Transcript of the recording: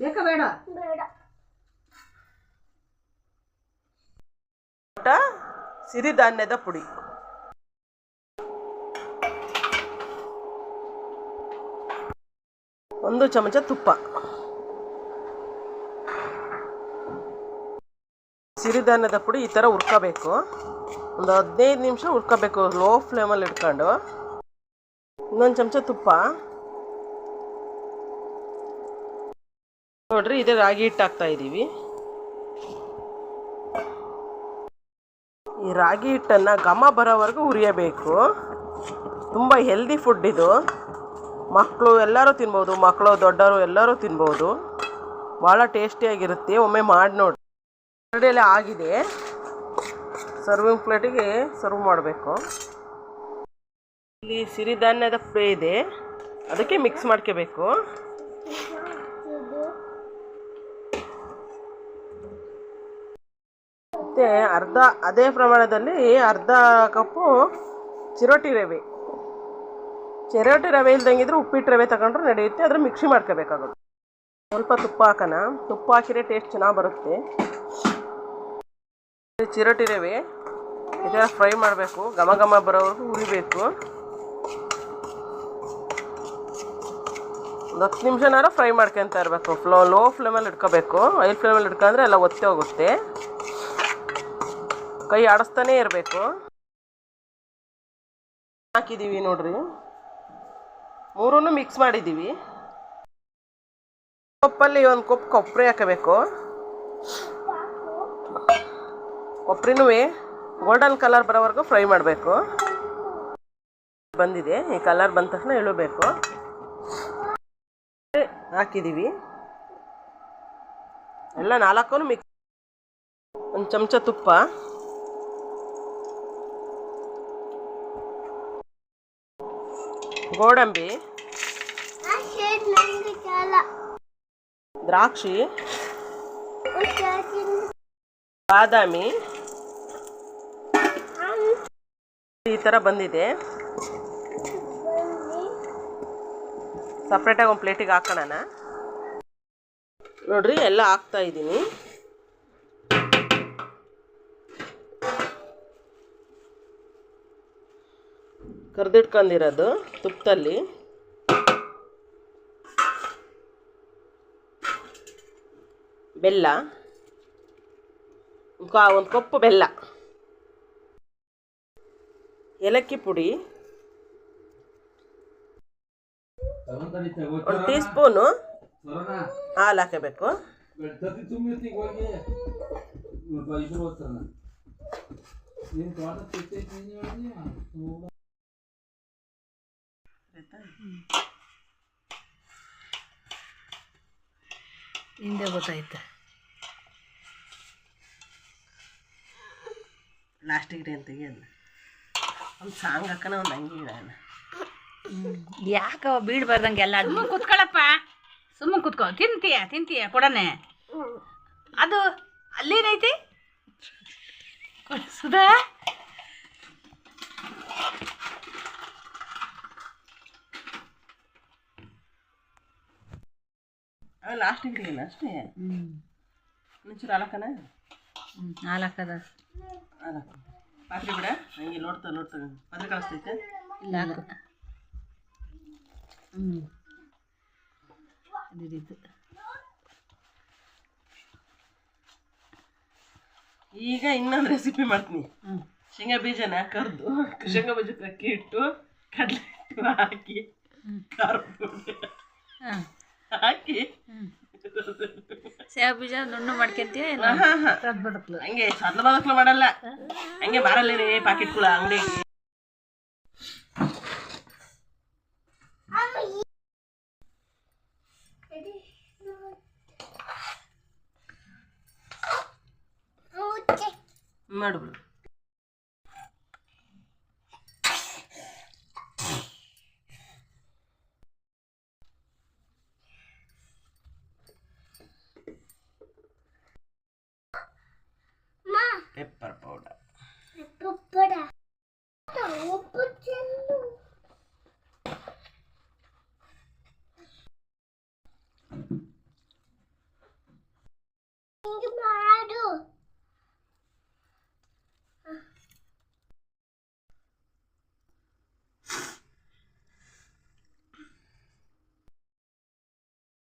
ಬೇಕಾ ಬೇಡ? ಸಿರಿಧಾನ್ಯದ ಪುಡಿ, ಒಂದು ಚಮಚ ತುಪ್ಪ, ಸಿರಿಧಾನ್ಯದ ಪುಡಿ ಈ ಥರ ಹುರ್ಕೋಬೇಕು. ಒಂದು 15 ನಿಮಿಷ ಹುರ್ಕೋಬೇಕು ಲೋ ಫ್ಲೇಮಲ್ಲಿ ಇಟ್ಕೊಂಡು. ಇನ್ನೊಂದು ಚಮಚ ತುಪ್ಪ ನೋಡ್ರಿ, ಇದೇ ರಾಗಿ ಹಿಟ್ಟು ಹಾಕ್ತಾ ಇದ್ದೀವಿ. ಈ ರಾಗಿ ಹಿಟ್ಟನ್ನು ಘಮ ಬರೋವರೆಗೂ ಹುರಿಯಬೇಕು. ತುಂಬ ಹೆಲ್ದಿ ಫುಡ್ ಇದು. ಮಕ್ಕಳು ಎಲ್ಲರೂ ತಿನ್ಬೋದು, ಮಕ್ಕಳು ದೊಡ್ಡವರು ಎಲ್ಲರೂ ತಿನ್ಬೋದು. ಭಾಳ ಟೇಸ್ಟಿಯಾಗಿರುತ್ತೆ. ಒಮ್ಮೆ ಮಾಡಿ ನೋಡಿ. ಎಲ್ಲ ಆಗಿದೆ. ಸರ್ವಿಂಗ್ ಪ್ಲೇಟಿಗೆ ಸರ್ವ್ ಮಾಡಬೇಕು. ಇಲ್ಲಿ ಸಿರಿಧಾನ್ಯದ ಪುಡಿ ಇದೆ, ಅದಕ್ಕೆ ಮಿಕ್ಸ್ ಮಾಡ್ಕೋಬೇಕು. ಮತ್ತು ಅದೇ ಪ್ರಮಾಣದಲ್ಲಿ ಅರ್ಧ ಕಪ್ಪು ಚಿರೋಟಿ ರವೆ. ಚಿರೋಟಿ ರವೆ ಇಲ್ದಂಗಿದ್ರೆ ಉಪ್ಪಿಟ್ಟು ರವೆ ತಗೊಂಡ್ರೆ ನಡೆಯುತ್ತೆ. ಅದ್ರ ಮಿಕ್ಸಿ ಮಾಡ್ಕೋಬೇಕಾಗುತ್ತೆ. ಸ್ವಲ್ಪ ತುಪ್ಪ ಹಾಕೋಣ. ತುಪ್ಪ ಹಾಕಿದ್ರೆ ಟೇಸ್ಟ್ ಚೆನ್ನಾಗಿ ಬರುತ್ತೆ. ಚಿರೋಟಿ ರವೆ ಈ ಥರ ಫ್ರೈ ಮಾಡಬೇಕು. ಘಮ ಘಮ ಬರೋವರೆಗೂ ಹುರಿಬೇಕು. ಒಂದು 10 ನಿಮಿಷನಾರ ಫ್ರೈ ಮಾಡ್ಕೊತ ಇರಬೇಕು. ಲೋ ಫ್ಲೇಮಲ್ಲಿ ಇಟ್ಕೋಬೇಕು. ಹೈ ಫ್ಲೇಮಲ್ಲಿ ಇಟ್ಕೊಂಡ್ರೆ ಎಲ್ಲ ಒತ್ತೆ ಹೋಗುತ್ತೆ. ಕೈ ಆಡಿಸ್ತಾನೇ ಇರಬೇಕು. ಹಾಕಿದ್ದೀವಿ ನೋಡ್ರಿ, ಮೂರನ್ನು ಮಿಕ್ಸ್ ಮಾಡಿದ್ದೀವಿ. ಕಪ್ಪಲ್ಲಿ ಒಂದು ಕಪ್ ಕೊಬ್ಬರಿ ಹಾಕಬೇಕು. ಕೊಬ್ಬರಿನೂ ಗೋಲ್ಡನ್ ಕಲರ್ ಬರೋವರೆಗೂ ಫ್ರೈ ಮಾಡಬೇಕು. ಬಂದಿದೆ, ಈ ಕಲರ್ ಬಂದ ತಕ್ಷಣ ಇಳಬೇಕು. ಹಾಕಿದ್ದೀವಿ ಎಲ್ಲ 4 ಮಿಕ್ಸ್. ಒಂದು ಚಮಚ ತುಪ್ಪ, ಗೋಡಂಬಿ, ದ್ರಾಕ್ಷಿ, ಬಾದಾಮಿ ಈ ಥರ ಬಂದಿದೆ. ಸಪ್ರೇಟಾಗಿ ಒಂದು ಪ್ಲೇಟಿಗೆ ಹಾಕೋಣ. ನೋಡ್ರಿ, ಎಲ್ಲ ಹಾಕ್ತಾ ಇದ್ದೀನಿ. ಕರ್ದಿಟ್ಕೊಂಡಿರೋದು ತುಪ್ಪದಲ್ಲಿ ಬೆಲ್ಲ, ಒಂದು ಕಪ್ಪು ಬೆಲ್ಲ, ಏಲಕ್ಕಿ ಪುಡಿ, 1 ಟೀ ಸ್ಪೂನು ಹಾಲು ಹಾಕಬೇಕು. ಹಿಂದೆ ಗೊತ್ತಾಯ್ತು. ಲಾಸ್ಟಿಗೆ ಅಂತ ತೆಗಿಯೋದು. ಒಂದು ಸಾಂಗ್ ಹಾಕೋಣ, ಒಂದು ಹಂಗೆ ಇಡೋಣ. ಯಾಕವ ಬೀಳ್ಬಾರ್ದಂಗೆ ಎಲ್ಲ. ಕುತ್ಕೊಳ್ಳಪ್ಪ, ಸುಮ್ಮನೆ ಕುತ್ಕೋ. ತಿಂತೀಯ ಕೊಡನೆ. ಅದು ಅಲ್ಲೇನೈತಿ ಸುಧಾ? ಲಾಸ್ಟಿಗೆ ಇಡೋಣ ಅಷ್ಟೇ. ಒಂಚೂರು ಹಾಲಕ್ಕನ ಹಾಲಕ್ಕದ ಪಾತ್ರೆ ಬಿಡ. ಹಂಗೆ ನೋಡ್ತಾ ಪಾತ್ರೆ ಕಳಿಸ್ತೈತೆ. ಇಲ್ಲ ಹಾಕು. ಅದಿದ್ದು ಈಗ ಇನ್ನೊಂದು ರೆಸಿಪಿ ಮಾಡ್ತೀನಿ. ಶೇಂಗಾ ಬೀಜನ ಕರೆದು, ಶೇಂಗಾ ಬೀಜಕ್ಕೆ ಅಕ್ಕಿ ಇಟ್ಟು, ಕಡಲೆ ಹಿಟ್ಟು ಹಾಕಿ, ಖಾರ ಪುಡಿ ಹಾಕಿ, ಸೇವ್ ಬೀಜ ನುಣ್ಣು ಮಾಡ್ಕೊಂತೀಯ? ಹಂಗೆ ಸದ್ಲ ಬದಕ್ಲು ಮಾಡಲ್ಲ, ಹಂಗೆ ಮಾರಲ್ಲೇನೆ ಪಾಕೆಟ್ಗಳ ಅಂಗಡಿಗೆ. ಮಾಡ್ಬಿಡು. ಪೆಪ್ಪರ್ ಪೌಡರ್, ಮಾಡು